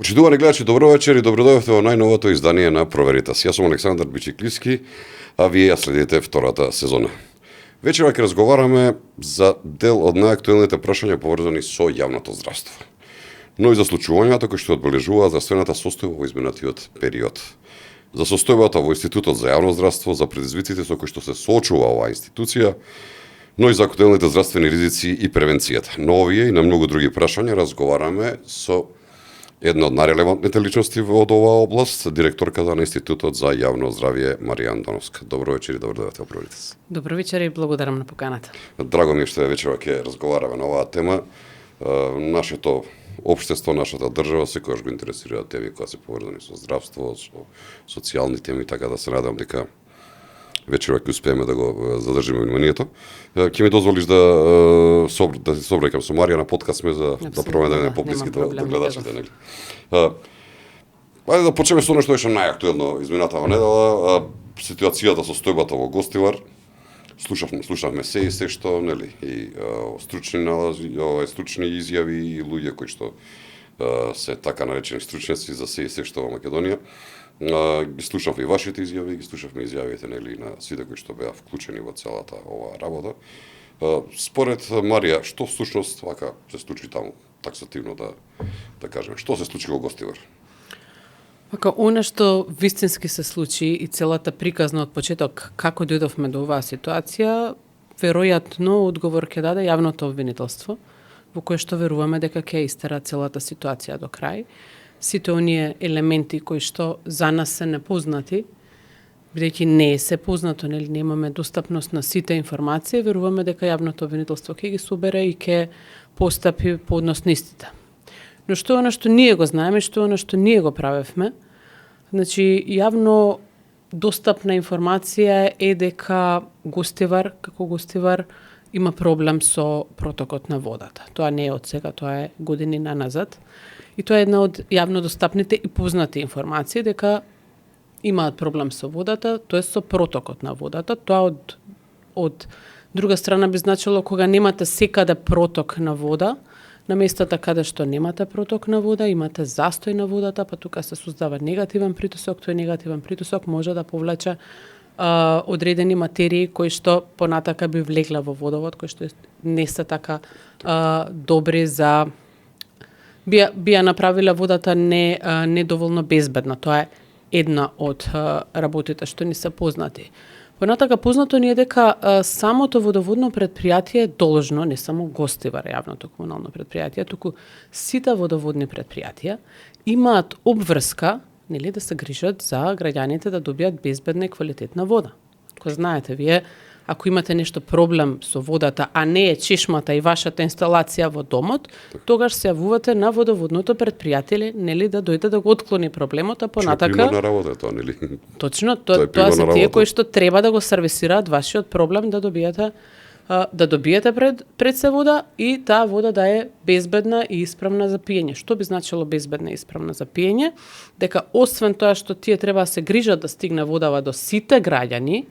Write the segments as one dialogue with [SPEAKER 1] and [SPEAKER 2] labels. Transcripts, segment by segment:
[SPEAKER 1] Почитувани гледачи, добро вечер и добродојавте во најновото издание на Проверитас. Јас сум Александар Бичиклиски, а вие ја следите втората сезона. Вечера ќе разговараме за дел од најактуелните прашања поврзани со јавното здравство, но и за случувањата кои што одбележуваат здравствената состојба во изминатиот период. За состојбата во Институтот за јавно здравство, за предизвиците со кои што се соочува оваа институција, но и за актуелните здравствени ризици и превенцијата. Но овие и на многу други прашања разговараме со една од најрелевантните личности во оваа област, директорката на Институтот за јавно здравје Марија Андоновска. Добро вечер и добродојавте во Проверитас.
[SPEAKER 2] Добро вечер и благодарам на поканата.
[SPEAKER 1] Драго ми е што вечера ќе разговараме на оваа тема. Нашето општество, нашата држава секогаш го интересираат теми кои се поврзани со здравство, со социјални теми, така да се надам дека вечера ќе успееме да го задржиме вниманието. Ќе ми дозволиш да се собраќам со Марија на подкаст сме за да пробаме да поблиски до гледачите, нели? Ајде да почнеме со нешто што е најактуелно изминатава недела, ситуацијата со стојбата во Гостивар. Слушавме се и се што, нели, и стручни налази, стручни изјави и луѓе кои што се така наречени стручњаци за се и се што во Македонија. Ги слушавме и вашите изјави, ги слушавме изјавите, нели, на сите кои што беа вклучени во целата оваа работа. Според Марија, што всушност вака се случи таму, таксативно да кажеме, што се случи во Гостивар?
[SPEAKER 2] Вака, она што вистински се случи и целата приказна од почеток како дојдовме до оваа ситуација, веројатно одговор ќе даде јавното обвинителство, во кое што веруваме дека ќе истера целата ситуација до крај. Сите оние елементи кои што за нас се непознати, бидејќи не се познато, нели, немаме достапност на сите информации, веруваме дека јавното обвинителство ќе ги собере и ќе постапи по однос на истите. Но што е она што ние го знаеме, што е она што ние го правевме, значи јавно достапна информација е дека Гостивар, како Гостивар, има проблем со протокот на водата. Тоа не е од сега, тоа е години назад. И тоа е една од јавно достапните и познати информации дека имаат проблем со водата, тоа е со протокот на водата. Тоа од друга страна би значило кога немате секаде проток на вода, на местата каде што немате проток на вода, имате застој на водата, па тука се создава негативен притисок, тој негативен притисок може да повлече одредени материи кои што понатака би влегла во водовод, кои што не се така добри за би направила водата недоволно безбедна. Тоа е една од работите што ни се познати. Понатака познато ни е дека самото водоводно предпријатие е должно, не само Гостивар јавното комунално предпријатие, туку сите водоводни предпријатија имаат обврска, нели, да се грижат за граѓаните да добијат безбедна и квалитетна вода. Ко знаете, вие ако имате нешто проблем со водата, а не е чешмата и вашата инсталација во домот, тогаш се јавувате на водоводното предпријатие, нели, да дојде да го отклони проблемот, а понатака
[SPEAKER 1] примерна работа тоа, нели?
[SPEAKER 2] Точно, тоа се тие кои што треба да го сервисираат вашиот проблем да добиете пред се вода и таа вода да е безбедна и исправна за пиење. Што би значило безбедна и исправна за пиење? Дека освен тоа што тие треба да се грижат да стигне водава до сите граѓани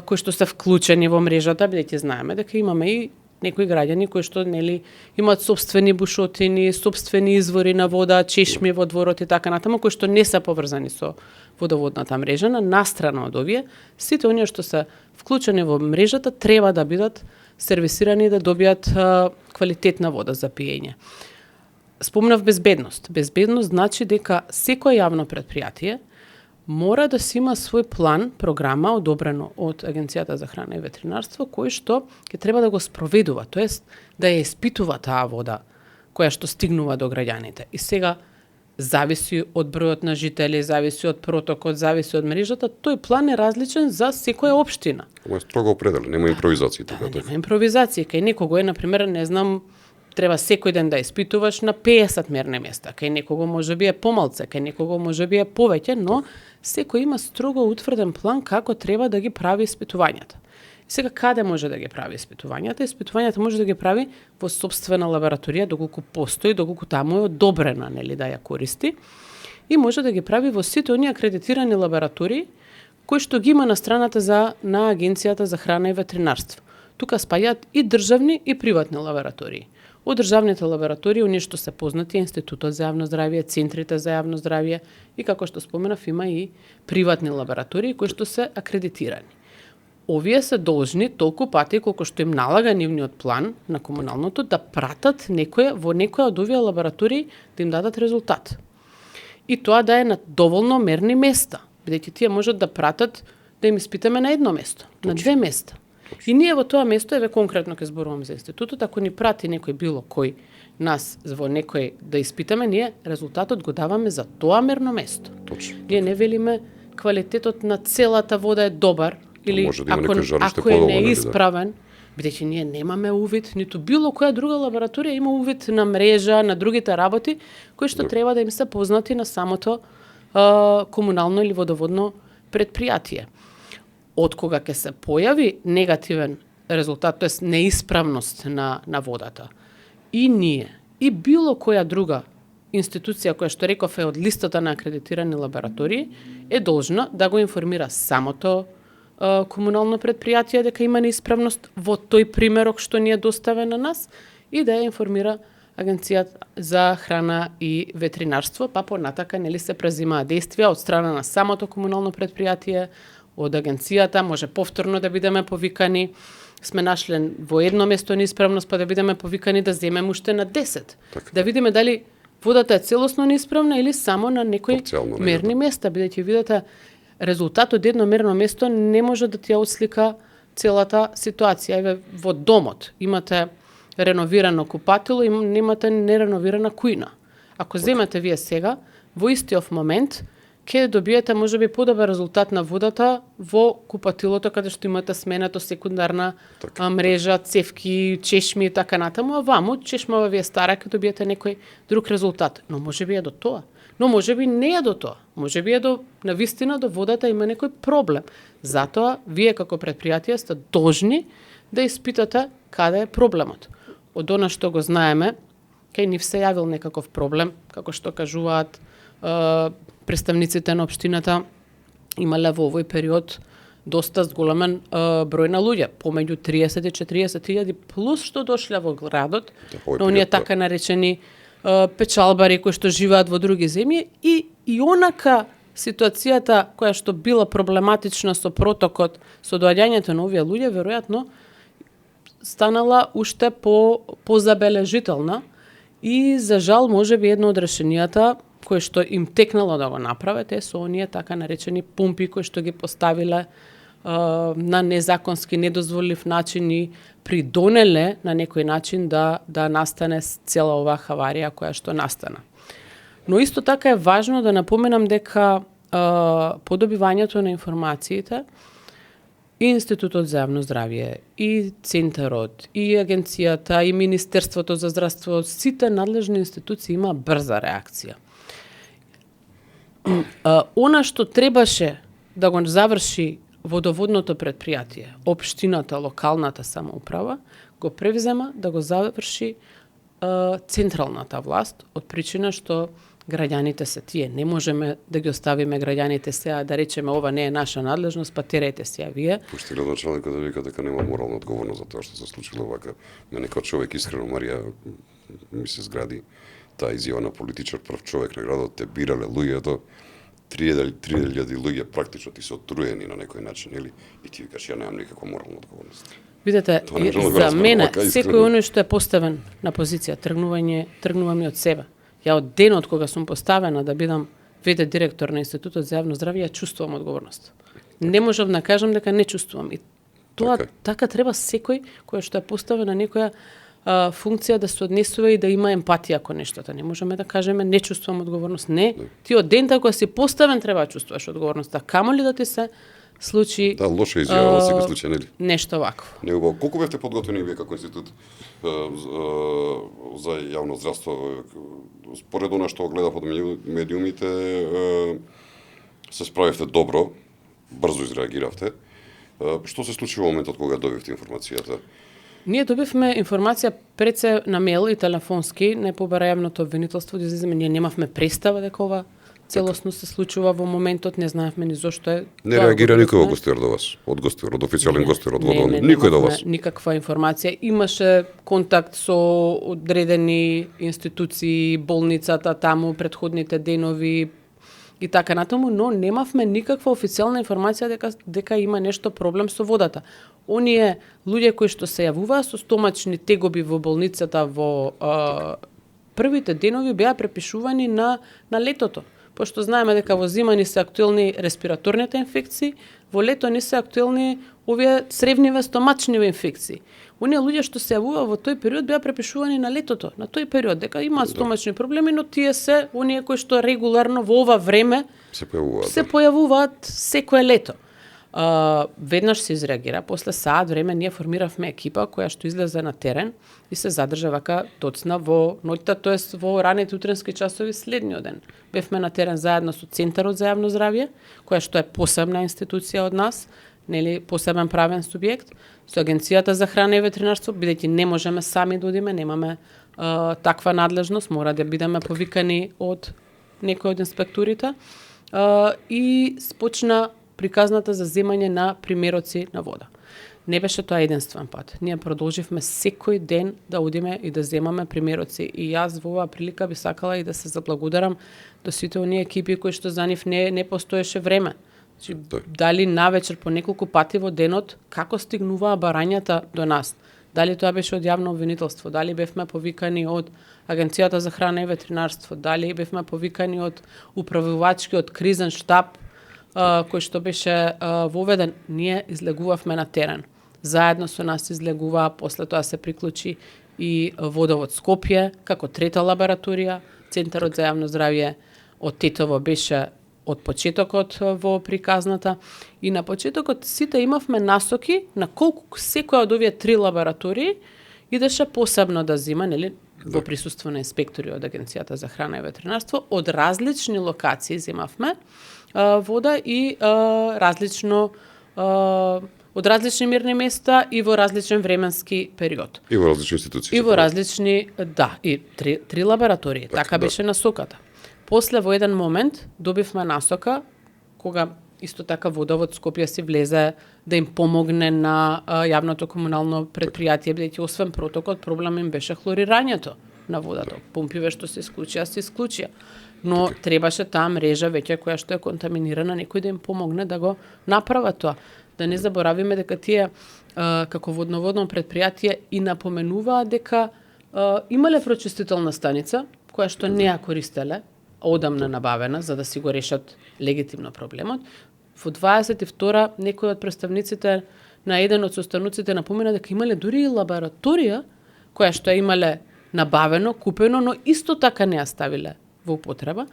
[SPEAKER 2] кои што се вклучени во мрежата, бидејќи знаеме дека имаме и некои граѓани кои што, нели, имаат сопствени бушотини, сопствени извори на вода, чешми во дворот и така натаму, кои што не се поврзани со водоводната мрежа. На настрана од овие, сите оние што се вклучени во мрежата треба да бидат сервисирани и да добијат квалитетна вода за пиење. Спомнав безбедност. Безбедност значи дека секој јавно предпријатие мора да си има свој план, програма, одобрено од Агенцијата за храна и ветеринарство, кој што ќе треба да го спроведува, тоест да ја испитува таа вода која што стигнува до граѓаните. И сега зависи од бројот на жители, зависи од протокот, зависи од мрежата, тој план е различен за секоја општина.
[SPEAKER 1] Ова е строго определен, нема импровизација така.
[SPEAKER 2] Нема импровизација, кај некого е, например, не знам, треба секој ден да испитуваш на 50 мерни места, кај некого може би е помалце, кај некого може би е повеќе, но секој има строго утврден план како треба да ги прави испитувањата. Сега каде може да ги прави испитувањата? Испитувањата може да ги прави во сопствена лабораторија, доколку постои, доколку таму е одобрена, нели, да ја користи, и може да ги прави во сите оние акредитирани лаборатории кои што ги има на страната на Агенцијата за храна и ветеринарство. Тука спаѓаат и државни и приватни лаборатории. Од државните лаборатории, оние што се познати, Институтот за јавно здравје, центрите за јавно здравје и како што споменав, има и приватни лаборатории кои што се акредитирани. Овие се должни толку пати колку што им налага нивниот план на комуналното да пратат во некоја од овие лаборатории да им дадат резултат. И тоа да е на доволно мерни места, бидејќи тие можат да пратат да им испитаме на едно место, на две места. И ние во тоа место, еве конкретно ке зборувам за институтот, ако ни прати некој било кој нас во некој да испитаме, ние резултатот го даваме за тоа мерно место.
[SPEAKER 1] Точно.
[SPEAKER 2] Ние не велиме квалитетот на целата вода е добар, или
[SPEAKER 1] може да има
[SPEAKER 2] ако,
[SPEAKER 1] некој жариште
[SPEAKER 2] ако е
[SPEAKER 1] подолго, нели, да.
[SPEAKER 2] неисправен, бидејќи ние немаме увид, ниту било која друга лабораторија има увид на мрежа, на другите работи, кои што треба да им се познати на самото комунално или водоводно предпријатие. Од кога ќе се појави негативен резултат, тоест неисправност на водата, и ние, и било која друга институција која што реков е од листата на акредитирани лаборатории, е должна да го информира самото комунално предпријатие дека има неисправност во тој примерок што ни е доставен на нас и да ја информира Агенцијата за храна и ветеринарство, па понатака нели се презимаат действија од страна на самото комунално предпријатие, од агенцијата, може повторно да бидеме повикани, сме нашле во едно место неисправност, па да бидеме повикани да земеме уште на 10.
[SPEAKER 1] Така.
[SPEAKER 2] Да видиме дали водата е целосно неисправна или само на некои
[SPEAKER 1] Парцијално
[SPEAKER 2] мерни места, бидејќи видите резултат од едно мерно место не може да ти ја отслика целата ситуација. Еве во домот имате реновирано купатило и немате нереновирана кујна. Ако земете вие сега, во истиот момент ќе добиете можеби подобар резултат на водата во купатилото каде што имате сменато секундарна мрежа, цевки, чешми и така натаму, а ваму чешмава ви е стара, ќе добиете некој друг резултат. Но можеби е до тоа. Но можеби не е до тоа. Можеби е до навистина до водата има некој проблем. Затоа вие како предпријатие сте должни да испитате каде е проблемот. Од она што го знаеме, кај нив се јавил некаков проблем, како што кажуваат представниците на општината, имале во овој период доста зголемен број на луѓе, помеѓу 30 и 40 илјади плюс што дошле во градот, но оние така наречени печалбари кои што живеат во други земји и онака ситуацијата која што била проблематична со протокот, со доаѓањето на овие луѓе, веројатно станала уште позабележителна и за жал можеби едно од решенијата кои што им текнало да го направат е со оние така наречени пумпи кои што ги поставиле на незаконски, недозволив начин и придонеле на некој начин да настане цела оваа хаварија која што настана. Но исто така е важно да напоменам дека по добивањето на информациите и Институтот за јавно здравје, и Центарот, и Агенцијата, и Министерството за здравство, сите надлежни институции има брза реакција. Она што требаше да го заврши водоводното предпријатие, општината, локалната самоуправа, го превзема да го заврши централната власт, од причина што граѓаните се тие. Не можеме да ги оставиме граѓаните сега да речеме ова не е наша надлежност, па терајте се вие.
[SPEAKER 1] Пушти градоначалникот да вика дека нема морална одговорност за тоа што се случило вака. Мене како човек искрено, Марија, ми се згради таа изјава на политичар, прв човек на градот, те бирале луѓето, 3000 луѓе практично ти се отруени на некој начин, или и ти викаш ја немам никаква морална одговорност.
[SPEAKER 2] Видете, за мене секој оној што е поставен на позиција тргнувам и од себе. Ја од денот кога сум поставена да бидам ВД директор на Институтот за јавно здравје, ја чувствувам одговорност. Не можам да кажам дека не чувствувам. И тоа така треба секој кој што е поставен на некоја функција да се однесува и да има емпатија кон нештото. Не можеме да кажеме не чувствувам одговорност. Не, ти од дента кога си поставен треба да чувствуваш одговорноста. Камоли да ти се случи
[SPEAKER 1] Да, лоша изјава во секој случај, нели?
[SPEAKER 2] Нешто вакво.
[SPEAKER 1] Него, колку бевте подготвени вие како институт за јавно здравство? Според она што гледав од медиумите, се справивте добро, брзо изреагиравте. Што се случи во моментот кога добивте информацијата?
[SPEAKER 2] Ние добивме информација пред се на мејл и телефонски, не побара јавното обвинителство да излеземе, ние немавме представа дека ова целосно се случува во моментот, не знаевме ни зошто е.
[SPEAKER 1] Не
[SPEAKER 2] тоа
[SPEAKER 1] реагира
[SPEAKER 2] го
[SPEAKER 1] никој во
[SPEAKER 2] видовме.
[SPEAKER 1] гостивар до вас, од гостивар, од официјален гостивар, од
[SPEAKER 2] Не,
[SPEAKER 1] водовод, никој до
[SPEAKER 2] немавме
[SPEAKER 1] вас.
[SPEAKER 2] никаква информација. Имаше контакт со одредени институции, болницата таму претходните денови и така натаму, но немавме никаква официјална информација дека има нешто проблем со водата. Оние луѓе кои што се јавуваа со стомачни тегоби во болницата во првите денови беа препишувани на летото. Пошто знаеме дека во зима ни се актуелни респираторните инфекции, во лето не се актуелни овие цревниве стомачниви инфекции. Оние луѓе што се јавуваа во тој период беа препишувани на летото, на тој период, дека имаат стомачни проблеми, но тие се оние кои што регуларно во ова време
[SPEAKER 1] Се појавуваат.
[SPEAKER 2] се појавуваат секое лето. Веднаш се изреагира, после саат време ние формиравме екипа која што излезе на терен и се задржа вака тоцна во ноќта, тоест во раните утренски часови следниот ден. Бевме на терен заедно со Центарот за јавно здравје, која што е посебна институција од нас, нели посебен правен субјект, со Агенцијата за храна и ветеринарство, бидејќи не можеме сами да одиме, немаме таква надлежност, мора да бидеме повикани од некој од инспекторите, и почна приказната за земање на примероци на вода. Не беше тоа единствен пат. Ние продолживме секој ден да одиме и да земаме примероци. И јас во оваа прилика би сакала и да се заблагодарам до сите оние екипи кои што за нив не постоеше време. Дали навечер по неколку пати во денот, како стигнуваа барањата до нас. Дали тоа беше од јавно обвинителство, дали бевме повикани од Агенцијата за храна и ветеринарство, дали бевме повикани од управувачкиот кризен штаб, кој што беше воведен, ние излегувавме на терен. Заедно со нас излегуваа, после тоа се приклучи и Водовод Скопје, како трета лабораторија, Центарот за јавно здравје од Тетово беше од почетокот во приказната, и на почетокот сите имавме насоки на колку секоја од овие три лаборатории идеше посебно да зима, нели, во присуство на инспектори од Агенцијата за храна и ветеринарство, од различни локации земавме вода и различно од различни мирни места и во различен временски период.
[SPEAKER 1] И во различни институции.
[SPEAKER 2] И во различни, и три лаборатории, така беше насоката. После во еден момент добивме насока кога исто така Водовод Скопје си влезе да им помогне на јавното комунално предпријатие, бидејќи освен протокот, проблем им беше хлорирањето на водата. Помпиве што се исклучија. Но требаше таа мрежа веќе која што е контаминирана, некој да им помогне да го направат тоа. Да не заборавиме дека тие како водноводно предпријатие и напоменуваа дека имале прочистителна станица која што не ја користеле, одамна набавена за да си го решат легитимно проблемот. Во 22 некој од представниците на еден од состануците напомена дека имале дури и лабораторија која што имале набавено, купено, но исто така не ја ставиле во употреба.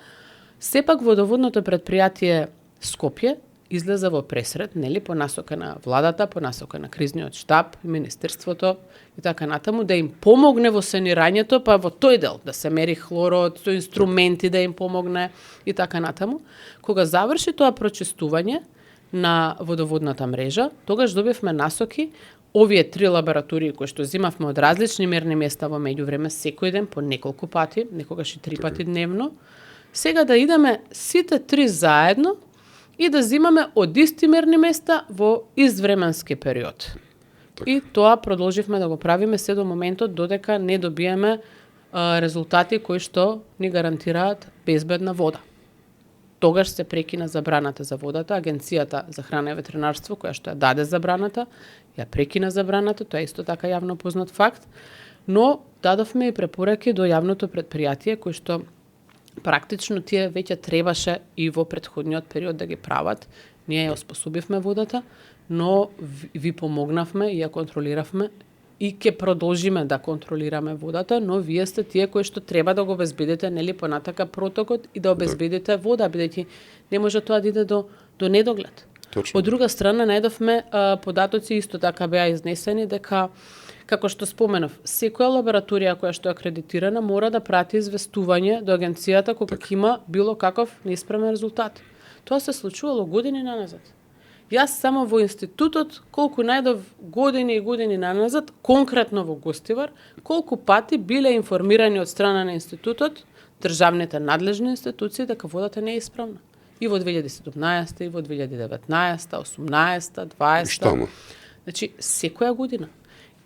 [SPEAKER 2] Сепак водоводното предпријатие Скопје излезе во пресред, нели, по насока на владата, по насока на кризниот штаб, министерството и така натаму, да им помогне во санирањето, па во тој дел да се мери хлорот, со инструменти да им помогне и така натаму. Кога заврши тоа прочистување на водоводната мрежа, тогаш добивме насоки овие три лаборатории кои што зимавме од различни мерни места во меѓувреме секој ден по неколку пати, некогаш и 3 пати дневно, сега да идеме сите три заедно и да зимаме од исти мерни места во извременски период. И тоа продолживме да го правиме се до моментот додека не добиеме резултати кои што ни гарантираат безбедна вода. Тогаш се прекина забраната за водата, Агенцијата за храна и ветеринарство, која што ја даде забраната, ја прекина забраната, тоа е исто така јавно познат факт, но дадовме и препораки до јавното предпријатие, кои што практично тие веќе требаше и во претходниот период да ги прават. Ние ја оспособивме водата, но ви помогнавме и ја контролиравме и ќе продолжиме да контролираме водата, но вие сте тие кои што треба да го обезбедите, нели, понатака протокот и да обезбедите вода, бидејќи не може тоа да иде до недоглед.
[SPEAKER 1] Точно.
[SPEAKER 2] Од друга страна, најдовме податоци исто така беа изнесени дека, како што споменав, секоја лабораторија која што е акредитирана мора да прати известување до агенцијата кога ќе има било каков неисправен резултат. Тоа се случувало години наназад. Јас само во институтот, колку најдов години и години наназад, конкретно во Гостивар, колку пати биле информирани од страна на институтот државните надлежни институции дека водата не е исправна. И во 2017, и во 2019, 18, 20.
[SPEAKER 1] Штама.
[SPEAKER 2] Значи, секоја година.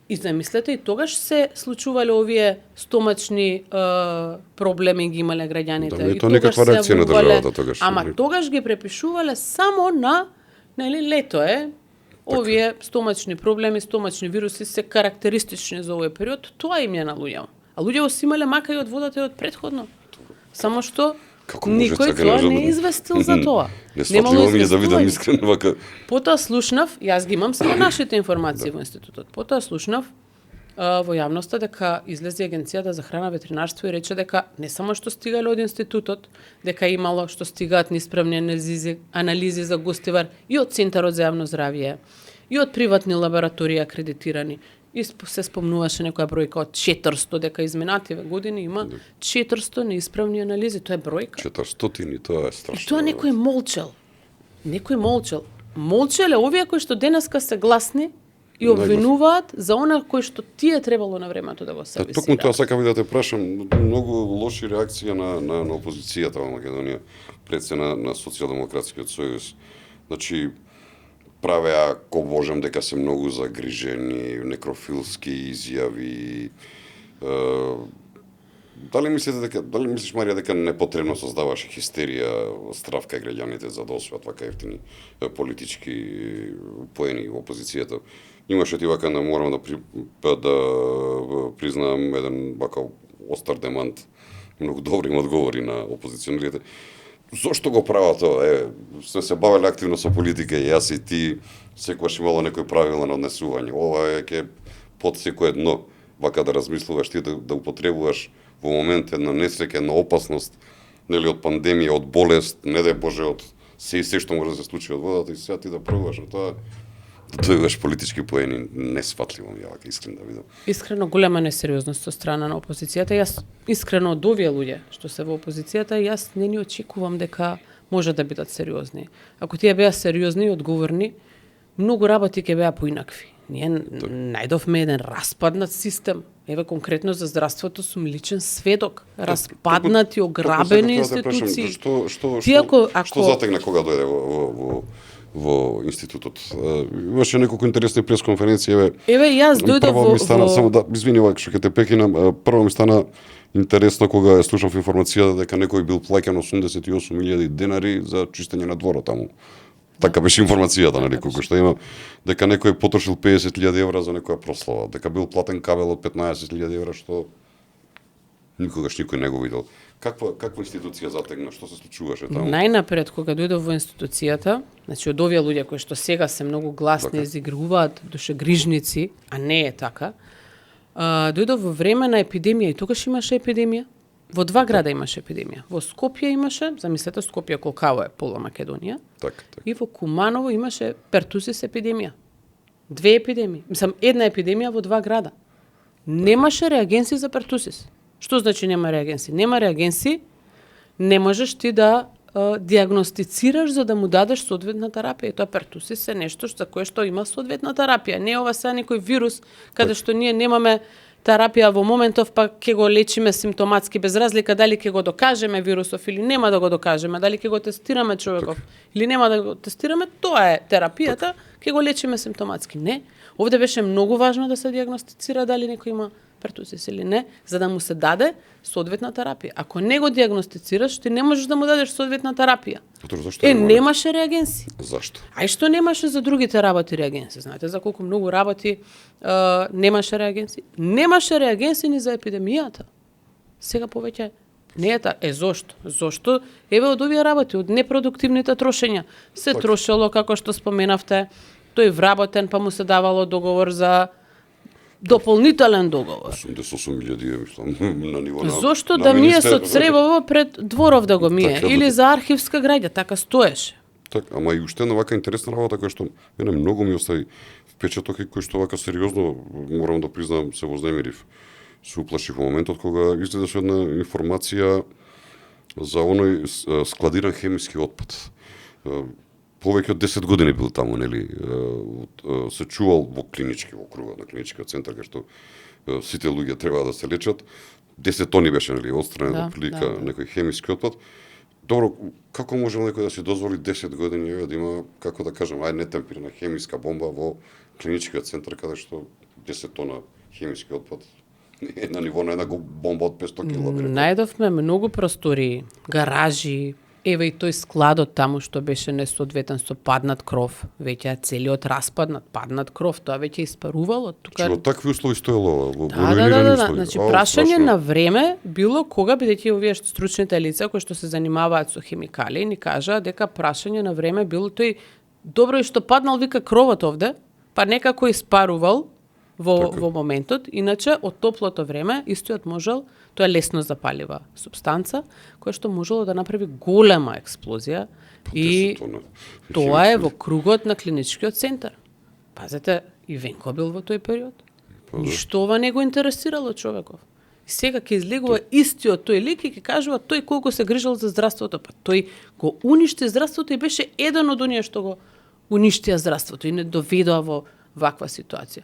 [SPEAKER 2] И замислете, и тогаш се случувале овие стомачни проблеми ги имале граѓаните.
[SPEAKER 1] Да, не е
[SPEAKER 2] И
[SPEAKER 1] тоа
[SPEAKER 2] тогаш
[SPEAKER 1] никаква
[SPEAKER 2] се
[SPEAKER 1] реакција на
[SPEAKER 2] јавувале,
[SPEAKER 1] државата тогаш.
[SPEAKER 2] Ама тогаш ги препишувале само на, нели, лето е, овие стомачни проблеми, стомачни вируси се карактеристични за овој период, тоа им е на луѓето. А луѓето си имале мака и од водата и од претходно. Само што никој тоа не известил за тоа.
[SPEAKER 1] Несфатливо ми е да видам искрено вака.
[SPEAKER 2] Потоа слушнав, јас ги имам само нашите информации во институтот. Потоа слушнав во јавноста дека излезе агенцијата за храна, ветеринарство и рече дека не само што стигале од институтот, дека имало што стигаат неисправни анализи за гостивар и од Центарот за јавно здравје, и од приватни лаборатории акредитирани. И се спомнуваше некоја бројка од 400, дека изминативе години има 400 неисправни анализи. Тоа е бројка.
[SPEAKER 1] 400, тоа е страшно.
[SPEAKER 2] И тоа некој молчал. Некој молчал. Молчале овие кои што денеска се гласни и обвинуваат за она кој што тие требало на времето да го сервисираат.
[SPEAKER 1] Токму тоа сакам и да те прашам, многу лоши реакции на опозицијата во Македонија пред се на Социјалдемократскиот сојуз. Значи, правеа ко можам дека се многу загрижени, некрофилски изјави. Дали мислиш Марија дека непотребно создаваш хистерија, страв кај граѓаните за да освојат вака ефтини политички поени во опозицијата? Имаше ти вака морам да признаам еден вака остар демант, многу добри им одговори на опозиционерите. Зошто го прават тоа? Сме се бавеле активно со политика и јас и ти, секогаш имало некој правилно на однесување. Ова е ке под секое дно, вака да размислуваш ти да употребуваш во момент една несреќа, една опасност, нели од пандемија, од болест, не дај Боже од се што може да се случи од водата и сега ти да пробуваш на тоа. Да дојдеш политички поени, несфатливо ми вака искрено да видам.
[SPEAKER 2] Искрено голема несериозност од страна на опозицијата. Јас искрено од овие луѓе што се во опозицијата, јас не ни очекувам дека може да бидат сериозни. Ако тие беа сериозни и одговорни, многу работи ќе беа поинакви. Ние најдовме еден распаднат систем. Еве конкретно за здравството сум личен сведок. Распаднати, ограбени институции.
[SPEAKER 1] Што затегна кога дојде во институтот? Имаше неколку интересни пресконференции.
[SPEAKER 2] Еве јас дојдов во
[SPEAKER 1] само да извини што ќе те прекинам. Прво ми стана интересно кога ја слушав информацијата дека некој бил плаќан 88.000 денари за чистење на дворот таму. Така беше информацијата, нели, колку што има, дека некој потрошил 50.000 евра за некоја прослава, дека бил платен кабел од 15.000 евра, што никогаш никој не го видел. Каква институција затегна, што се случуваше таму?
[SPEAKER 2] Најнапред, кога дојдов во институцијата, значи од овие луѓе кои што сега се многу гласни, изигруваат душегрижници, а не е така, дојдов во време на епидемија и тогаш имаше епидемија. Во два града имаше епидемија. Во Скопје имаше, замислете, Скопје колкаво е пола Македонија.
[SPEAKER 1] Так.
[SPEAKER 2] И во Куманово имаше пертусис епидемија. Две епидемии. Мислам, една епидемија во два града. Немаше реагенси за пертусис. Што значи нема реагенси? Нема реагенси, не можеш ти да диагностицираш за да му дадеш соодветна терапија. И тоа пертусис е нешто за кое што има соодветна терапија. Не ова сега некој вирус, каде што ние немаме терапија во моментов, па ќе го лечиме симптоматски, без разлика дали ќе го докажеме вирусов или нема да го докажеме, дали ќе го тестираме човеков или нема да го тестираме, тоа е терапијата, ќе го лечиме симптоматски. Не, овде беше многу важно да се диагностицира дали некој има пертусис или не, за да му се даде соодветна терапија. Ако не го диагностицираш, ти не можеш да му дадеш соодветна терапија.
[SPEAKER 1] Зашто
[SPEAKER 2] немаше реагенси.
[SPEAKER 1] Зашто?
[SPEAKER 2] А и што немаше за другите работи реагенси? Знаете за колку многу работи немаше реагенси? Немаше реагенси ни за епидемијата. Сега повеќе не е така. Зошто? Зошто? Еве од овие работи, од непродуктивните трошења, се трошело, како што споменавте, тој вработен, па му се давало договор за дополнителен договор.
[SPEAKER 1] 88.000, мислам, на ниво на...
[SPEAKER 2] Зошто да мие со цревово пред дворов да го мие?
[SPEAKER 1] Така,
[SPEAKER 2] или за архивска граѓа, така стоеше.
[SPEAKER 1] Така, ама и уште една вака интересна работа, која што мене многу ми остави впечаток и кој што вака сериозно, морам да признам, се вознемирив. Се уплашив во моментот кога излезеше една информација за оној складиран хемиски отпад. Повеќе од 10 години бил таму, нели, се чувал во клинички, во кругот на клиничкиот центар, кај што сите луѓе треба да се лечат. 10 тони беше, нели, отстранен
[SPEAKER 2] Да,
[SPEAKER 1] од прилика
[SPEAKER 2] да.
[SPEAKER 1] некој хемиски отпад. Добро, како може некој да си дозволи 10 години еве, да има, како да кажем, ајде нетемпирана хемиска бомба во клиничкиот центар каде што 10 тона хемиски отпад е на ниво на една бомба од 500 кг.
[SPEAKER 2] Најдовме многу простори, гаражи, еве и тој складот таму што беше несоодветен со паднат кров, веќе целиот распаднат, паднат кров, тоа веќе испарувало тука.
[SPEAKER 1] Во такви услови стоело, во
[SPEAKER 2] Да.
[SPEAKER 1] руинирани услови.
[SPEAKER 2] Значи
[SPEAKER 1] Ау,
[SPEAKER 2] прашање
[SPEAKER 1] страшно.
[SPEAKER 2] на време било кога бидејќи овие стручните лица кои што се занимаваат со химикали ни кажаа дека прашање на време било тој добро и што паднал вика кровот овде, па некако испарувал во моментот, иначе од топлото време истиот можел, тоа е лесно запалива субстанца која што можело да направи голема експлозија и
[SPEAKER 1] 10 тона
[SPEAKER 2] тоа е
[SPEAKER 1] хемиски.
[SPEAKER 2] во кругот на клиничкиот центар. Пазете, и Венко бил во тој период.
[SPEAKER 1] Па да.
[SPEAKER 2] Ништо ова не го интересирало човеков. И сега ќе излегува истиот тој лик и ќе кажува тој колку се грижал за здравството, па тој го уништи здравството и беше еден од оние што го уништија здравството и не доведоа во ваква ситуација.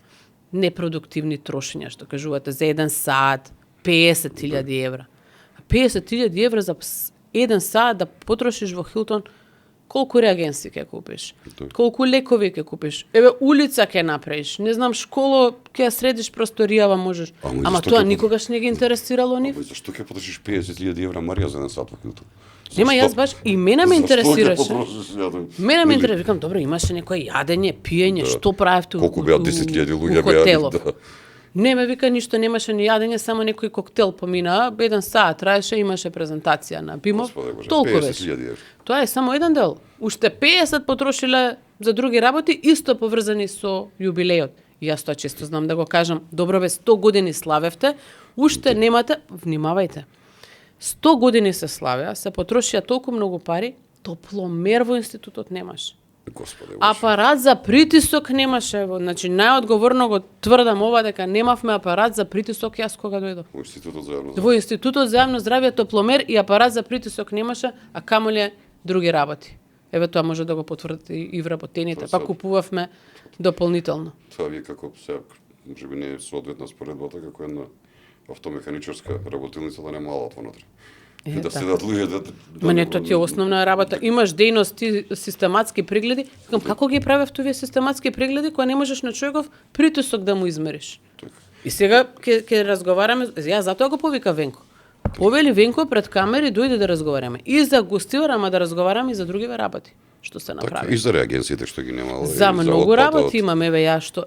[SPEAKER 2] Непродуктивни трошења, што кажувате, за 1 саат, 50.000 евра. 50.000 евра за 1 саат да потрошиш во Хилтон, колку реагенси ќе купиш,
[SPEAKER 1] Да.
[SPEAKER 2] колку лекови ќе купиш, еве улица ќе направиш, не знам, школо ќе ја средиш, просторијава можеш.
[SPEAKER 1] Ама и
[SPEAKER 2] Ама
[SPEAKER 1] зашто
[SPEAKER 2] тоа
[SPEAKER 1] ќе
[SPEAKER 2] никогаш не ги интересирало нив.
[SPEAKER 1] Ама зашто ќе потрошиш 50.000 евра Марија за 1 сат во Хилтон?
[SPEAKER 2] Нема, јас баш и мене ме интересираше. Мене ме интересира, викам, добро, имаше некој јадење, пиење, што правевте
[SPEAKER 1] Колку беа 10.000 луѓе беа,
[SPEAKER 2] хотелов?
[SPEAKER 1] да.
[SPEAKER 2] Не ме вика ништо, немаше ни јадење, само некој коктел поминаа, 1 саат траеше, имаше презентација на Бимов.
[SPEAKER 1] Господе Боже,
[SPEAKER 2] Толку
[SPEAKER 1] 50.000
[SPEAKER 2] беше.
[SPEAKER 1] евра.
[SPEAKER 2] Тоа е само еден дел. Уште 50 потрошиле за други работи, исто поврзани со јубилејот. И јас тоа често знам да го кажам, добро бе, 100 години славевте, уште немате, внимавајте. 100 години се славеа, се потрошија толку многу пари, топломер во институтот немаше.
[SPEAKER 1] Господе Боже.
[SPEAKER 2] Апарат за притисок немаше, значи најодговорно го тврдам ова дека немавме апарат за притисок јас кога дојдов.
[SPEAKER 1] Во Институтот за јавно
[SPEAKER 2] Во Институтот за јавно здравје топломер и апарат за притисок немаше, а камоле други работи. Еве тоа може да го потврдите и вработените,
[SPEAKER 1] Тоа
[SPEAKER 2] па
[SPEAKER 1] се-
[SPEAKER 2] купувавме дополнително.
[SPEAKER 1] Тоа вие како се можеби не е соодветна споредбата како една автомеханичарска работилница да не малат внатре. И да
[SPEAKER 2] така.
[SPEAKER 1] седат луѓе да
[SPEAKER 2] Ма не, тоа ти е основна работа. Имаш дејности, систематски прегледи. Викам, како ги правев овие систематски прегледи кога не можеш на човеков притисок да му измериш?
[SPEAKER 1] Така.
[SPEAKER 2] И сега ќе разговараме, ја затоа го повика Венко. Повели Венко пред камери, дојде да разговараме. И за гостивар, ама да разговараме и за другиве работи што се
[SPEAKER 1] Така,
[SPEAKER 2] направи.
[SPEAKER 1] и за реагенциите што ги немало.
[SPEAKER 2] За
[SPEAKER 1] и
[SPEAKER 2] многу
[SPEAKER 1] отпадот.
[SPEAKER 2] работи имаме, еве ја што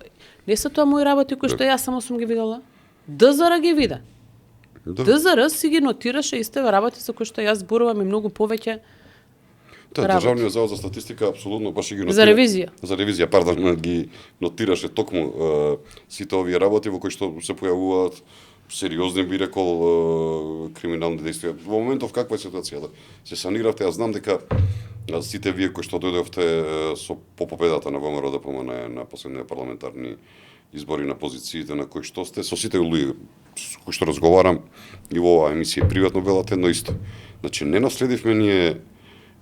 [SPEAKER 2] не се тоа мои работи кои што јас само сум ги видела. ДЗР ги вида.
[SPEAKER 1] Да.
[SPEAKER 2] ДЗР си ги нотираше истеве работи за кои што јас зборувам и многу повеќе.
[SPEAKER 1] Да,
[SPEAKER 2] работи.
[SPEAKER 1] Државниот завод за статистика апсолутно баш и ги
[SPEAKER 2] За ревизија.
[SPEAKER 1] За ревизија, пардон, ги нотираше токму сите овие работи во кои што се појавуваат сериозни, би рекол, криминални действија. Во моментов каква е ситуацијата? Се саниравте, јас знам дека сите вие кои што дојдовте со по победата на ВМРО ДПМН на последните парламентарни избори на позициите на кои што сте, со сите луѓе со кои што разговарам и во оваа емисија приватно велате едно исто. Значи не наследивме ние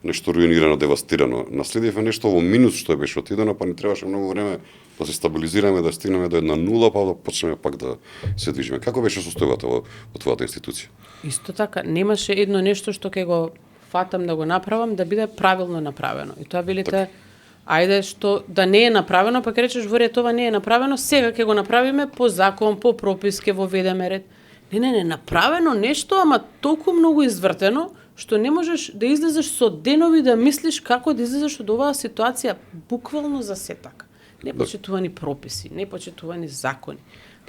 [SPEAKER 1] нешто руинирано, девастирано. Наследивме нешто во минус што беше отидено, па ни требаше многу време да се стабилизираме, да стигнеме до една нула, па да почнеме пак да се движиме. Како беше состојбата во твојата институција?
[SPEAKER 2] Исто така, немаше едно нешто што ќе го фатам да го направам да биде правилно направено. И тоа велите, ајде што да не е направено, па ќе речеш во ред ова не е направено, сега ќе го направиме по закон, по пропис, ќе воведеме ред. Не, направено нешто, ама толку многу извртено, што не можеш да излезеш со денови да мислиш како да излезеш од оваа ситуација буквално за се така. Непочитувани прописи, непочитувани закони.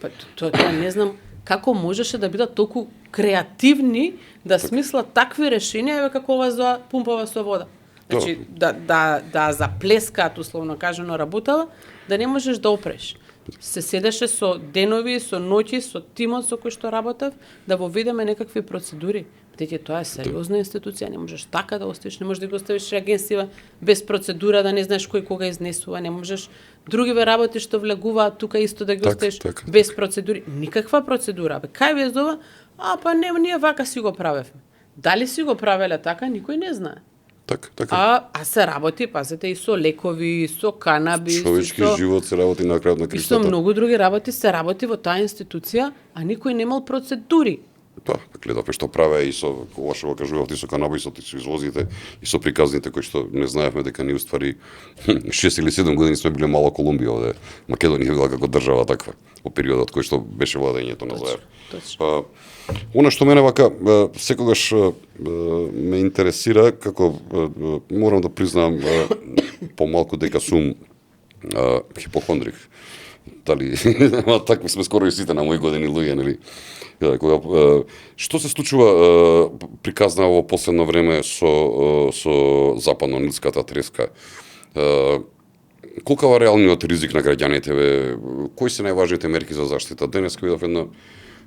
[SPEAKER 2] Па тоа не знам како можеше да бидат толку креативни да смислат такви решенија, еве како ова за пумпава со вода. Значи да заплескаат условно кажано работава, да не можеш да опреш. Се седеше со денови, со ноќи, со тимот со кој што работев, да воведеме некакви процедури. Бидејќи тоа е сериозна институција, не можеш така да оставиш, не можеш да го оставиш реагенсива без процедура, да не знаеш кој кога изнесува, не можеш другиве работи што влегуваат тука исто да ги оставиш без процедури. Никаква процедура. Бе, кај ве зова? Па не, ние вака си го правевме. Дали си го правеле така, никој не знае.
[SPEAKER 1] Така.
[SPEAKER 2] А се работи, пазете, и со лекови, и со канабис,
[SPEAKER 1] човечки живот се работи на крајот на
[SPEAKER 2] и со
[SPEAKER 1] кристата.
[SPEAKER 2] многу други работи се работи во таа институција, а никој немал процедури.
[SPEAKER 1] Па, гледавме што праве и со ова што го кажувавте со канабисот и со извозите и со приказните кои што не знаевме дека ние уствари 6 или 7 години сме биле мала Колумбија овде. Македонија била како држава таква во периодот кој што беше владењето на Заев. Она што мене вака секогаш ме интересира, како морам да признам помалку дека сум хипохондрик. Дали такви сме скоро и сите на мои години луѓе, нели? Кога што се случува приказна во последно време со западно-нилската треска? Колку е реалниот ризик на граѓаните? Кои се најважните мерки за заштита? Денес видов една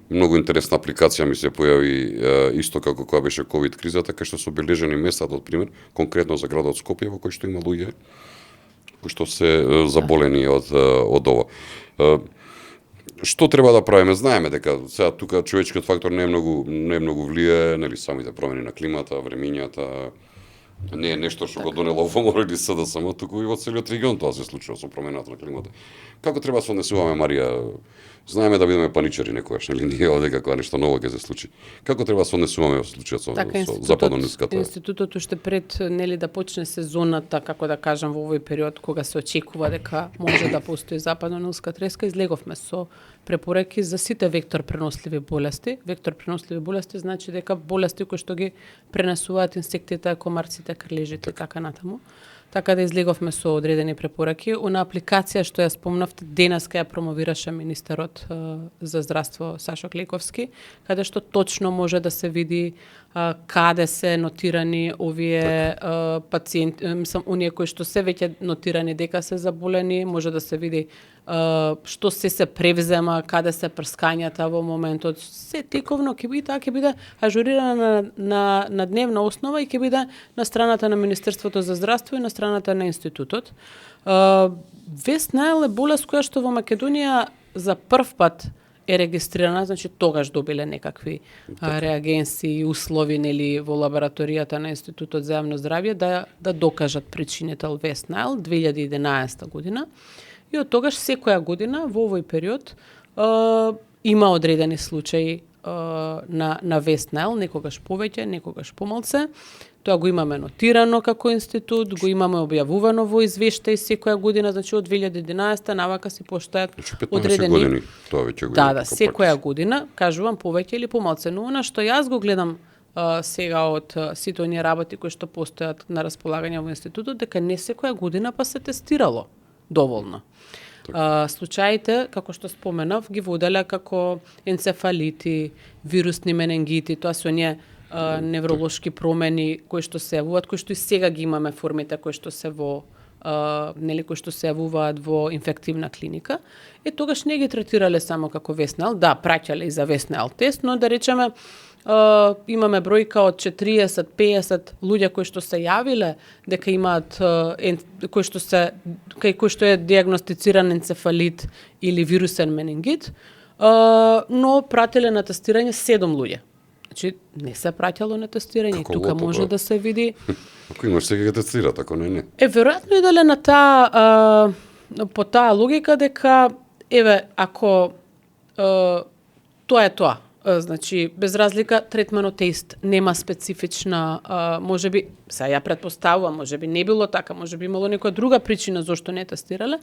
[SPEAKER 1] многу интересна апликација ми се појави исто како кога беше ковид кризата, кај што се обележени местата, од пример, конкретно за градот Скопје, во кој што има луѓе кои што се заболени од ова. Што треба да правиме? Знаеме дека сега тука човечкиот фактор не е многу влијае, нели самите промени на климата, времињата, не е нешто што го донело ВМР или СДСМ, туку и во целиот регион тоа се случува со промената на климата. Како треба да се однесуваме, Марија? Знаеме да бидеме паничари некојаш, нели ние овде како нешто ново ќе се случи. Како треба да се однесуваме во случајот со западно-ниската?
[SPEAKER 2] Институтот уште пред нели да почне сезоната, како да кажам, во овој период кога се очекува дека може да постои западно-нилска треска, излеговме со препораки за сите вектор преносливи болести. Вектор преносливи болести значи дека болести кои што ги пренесуваат инсектите, комарците, крлежите и така натаму. Така да излеговме со одредени препораки. Она апликација што ја спомнавте, денеска ја промовираше министерот за здравство Сашо Клековски, каде што точно може да се види каде се нотирани овие пациенти, мислам, оние кои што се веќе нотирани дека се заболени, може да се види што се превзема, каде се прскањата во моментот, се тековно ќе биде ажурирано на дневна основа и ќе биде на страната на Министерството за здравство и на страната на институтот. Вест Найл е болест која што во Македонија за прв пат е регистрирана, значи тогаш добиле некакви реагенси и услови нели во лабораторијата на Институтот за јавно здравје да докажат причинител Вест Найл 2011 година. И од тогаш секоја година во овој период има одредени случаи на Вест Найл, некогаш повеќе, некогаш помалце. Тоа го имаме нотирано како институт, го имаме објавувано во извештаи секоја година, значи од 2011 навака се постојат одредени
[SPEAKER 1] години. Тоа веќе го
[SPEAKER 2] да, секоја година, кажувам повеќе или помалце, но она што јас го гледам сега од сите оние работи кои што постојат на располагање во институтот, дека не секоја година па се тестирало доволно. Случаите, како што споменав, ги воделе како енцефалити, вирусни менингити, тоа се оние невролошки промени кои што се јавуваат, кои што и сега ги имаме формите кои што се кои што се јавуваат во инфективна клиника. Тогаш не ги третирале само како Вест Найл, да, праќале и за Вест Найл тест, но да речеме имаме бројка од 40-50 луѓе кои што се јавиле дека имаат кои што е дијагностициран енцефалит или вирусен менингит, но прателе на тестирање 7 луѓе. Значи, не се праќало на тестирање, тука може да се види.
[SPEAKER 1] Ако имаш сега ги тестира, тако не.
[SPEAKER 2] Веројатно и дале на по таа логика дека, ако тоа е тоа, значи, без разлика, третманот тест нема специфична, можеби, сега ја претпоставувам, можеби не било така, можеби имало некоја друга причина зашто не тестирале,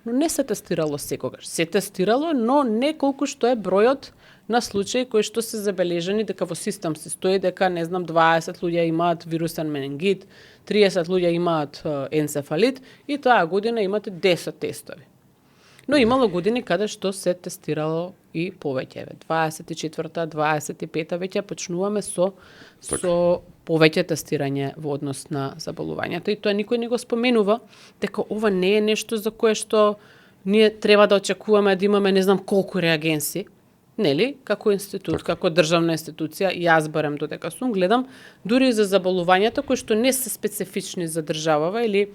[SPEAKER 2] но не се тестирало секогаш. Се тестирало, но не колку што е бројот на случаи кои што се забележани дека во систем се стои дека, не знам, 20 луѓе имаат вирусен менингит, 30 луѓе имаат енцефалит и таа година имате 10 тестови. Но имало години каде што се тестирало и повеќе. 24-та, 25-та веќе почнуваме со повеќе тестирање во однос на заболувањата. И тоа никој не го споменува, дека ова не е нешто за кое што ние треба да очекуваме да имаме не знам колку реагенси. Нели, како институт, како државна институција, јас барем додека сум, гледам дури за заболувањата кои што не се специфични за државава или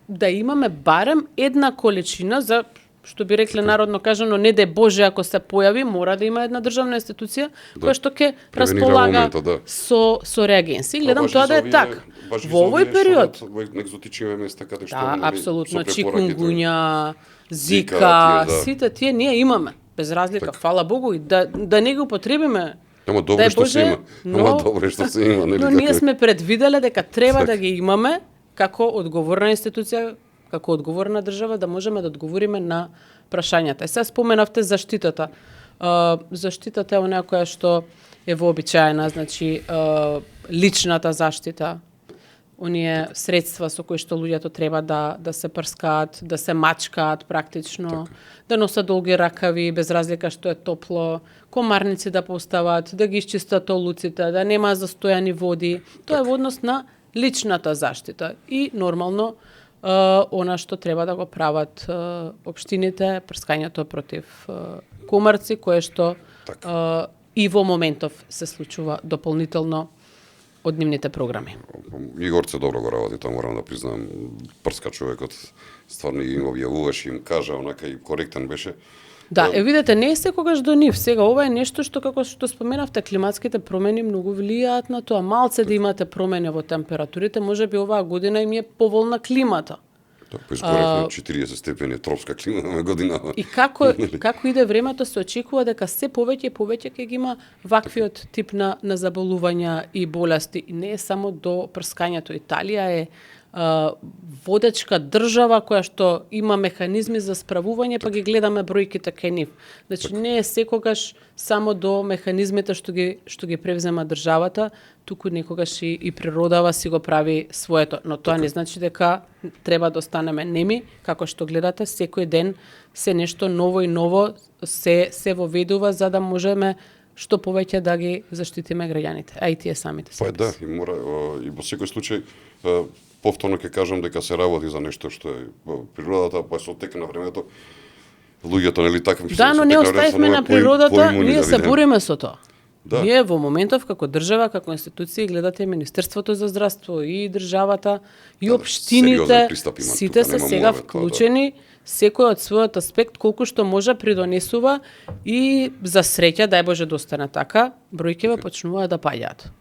[SPEAKER 2] да имаме барем една количина за, што би рекле народно кажано, не да е Боже ако се појави, мора да има една државна институција која што ќе располага со реагенси. Гледам тоа да е така. Во овој период
[SPEAKER 1] екзотични места каде што
[SPEAKER 2] апсолутно чикунгуња, зика, сите тие ние имаме. без разлика, фала Богу, и да не го потребиме.
[SPEAKER 1] Ама добре
[SPEAKER 2] Дај
[SPEAKER 1] што се
[SPEAKER 2] Боже,
[SPEAKER 1] има. Ама добре што се има, нели
[SPEAKER 2] но
[SPEAKER 1] така?
[SPEAKER 2] ние сме предвиделе дека треба да ги имаме како одговорна институција, како одговорна држава, да можеме да одговориме на прашањата. И сега споменавте заштитата. Заштитата е онаа која што е вообичаена, значи личната заштита, оние средства со кои што луѓето треба да се прскаат, да се мачкаат практично, да носат долги ракави, без разлика што е топло, комарници да постават, да ги исчистат олуците, да нема застојани води. Тоа е во однос на личната заштита. И нормално, она што треба да го прават општините, прскањето против комарци, кое што и во моментов се случува дополнително од нивните програми.
[SPEAKER 1] Игорце добро го работи, тоа морам да признам. Прска човекот, стварно им објавуваше, им кажа, онака и коректен беше.
[SPEAKER 2] Да, видете, не е секогаш до нив. Сега, ова е нешто што, како што споменавте, климатските промени многу влијаат на тоа. Малце да имате промени во температурите, може би оваа година им е поволна климата.
[SPEAKER 1] Тоа поискоревме 40 степени тропска клима на година.
[SPEAKER 2] И како иде времето, се очекува дека се повеќе и повеќе ќе ги има ваквиот тип на заболувања и болести. И не е само до прскањето. Италија е водечка држава која што има механизми за справување, па ги гледаме бројките кај нив. Значи не е секогаш само до механизмите што ги превзема државата, туку некогаш и природава си го прави своето. Но тоа не значи дека треба да останеме неми, како што гледате, секој ден се нешто ново и ново се воведува за да можеме што повеќе да ги заштитиме граѓаните, а и тие самите себе.
[SPEAKER 1] Па да, и мора и во секој случај повторно ќе кажам дека се работи за нешто што е природата, па со тек на времето луѓето нели така мислат.
[SPEAKER 2] Да, но не оставивме на природата, ние се бориме со тоа. Да. Ние во моментов како држава, како институција, гледате Министерството за здравство и државата и општините, сите се сега вклучени, секој од својот аспект колку што може придонесува и за среќа, дај Боже да остане така, бројките почнуваат да паѓаат.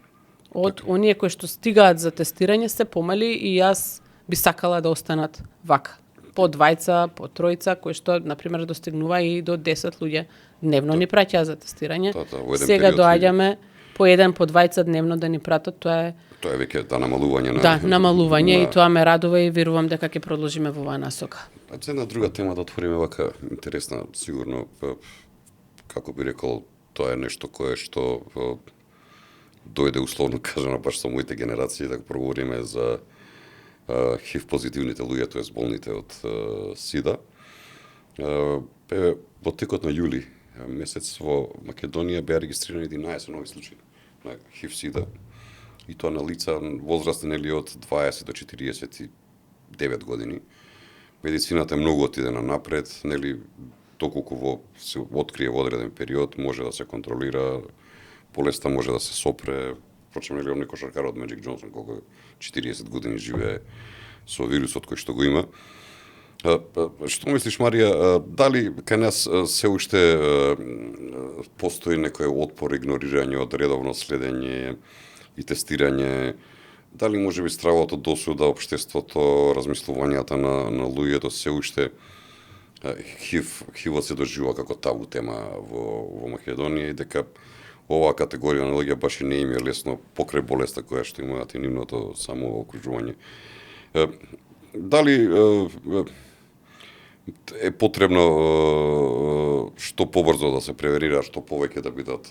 [SPEAKER 2] Од оние кои што стигаат за тестирање се помали и јас би сакала да останат вака. По двајца, по тројца, кои што, например, достигнува и до 10 луѓе дневно ни праќаат за тестирање. Сега доаѓаме по еден, по двајца дневно да ни пратат, тоа е
[SPEAKER 1] веќе намалување на...
[SPEAKER 2] Да, намалување и тоа ме радува и верувам дека ќе продолжиме во оваа насока.
[SPEAKER 1] За една друга тема да отвориме вака интересна, сигурно, како би рекол, тоа е нешто кое што дојде условно кажано баш со моите генерации, да проговориме за ХИВ позитивните луѓе, тоест болните од СИДА. Во текот на јули месец во Македонија беа регистрирани 11 нови случаи на ХИВ СИДА, и тоа на лица возрастни нели од 20 до 49 години. Медицината многу отиде на напред, нели доколку се открие во одреден период, може да се контролира, болеста може да се сопре. Впрочем, нели некој кошаркар од Меджик Джонсон, колку 40 години живее со вирусот кој што го има. Што мислиш, Марија, дали кај нас се уште постои некој отпор, игнорирање од редовно следење и тестирање? Дали може би стравото досуда општеството, размислувањата на луѓето се уште ХИВ-от се доживува како табу тема во Македонија и дека оваа категорија на луѓе баш и не им е лесно покрај болеста која што имаат и нивното само окружување. Дали е потребно што побрзо да се превенира, што повеќе да бидат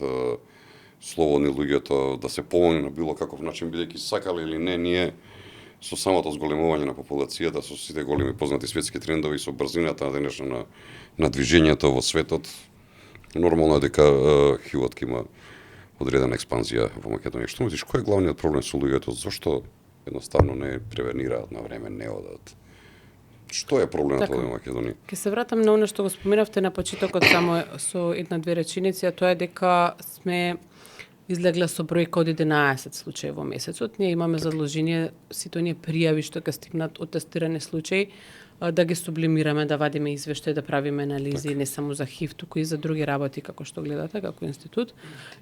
[SPEAKER 1] слободни луѓето, да се помогне на било каков начин, бидејќи сакале или не, ние со самото зголемување на популацијата, со сите големи познати светски трендови, со брзината на денешна на движењето во светот, нормално е дека ХИВ-от ќе има одредена експанзија во Македонија. Што мислиш, кој е главниот проблем со луѓето? Зошто едноставно не превенираат на време, не одат? Што е проблемот во Македонија?
[SPEAKER 2] Ќе се вратам на оно што го споменавте на почетокот само со една-две реченици, а тоа е дека сме излегле со бројка од 11 случаи во месецот. Ние имаме задолжение сите оние пријави што ќе стигнат од тестирани случаи да ги сублимираме, да вадиме извештај, да правиме анализи не само за ХИВ, туку и за други работи како што гледате како институт.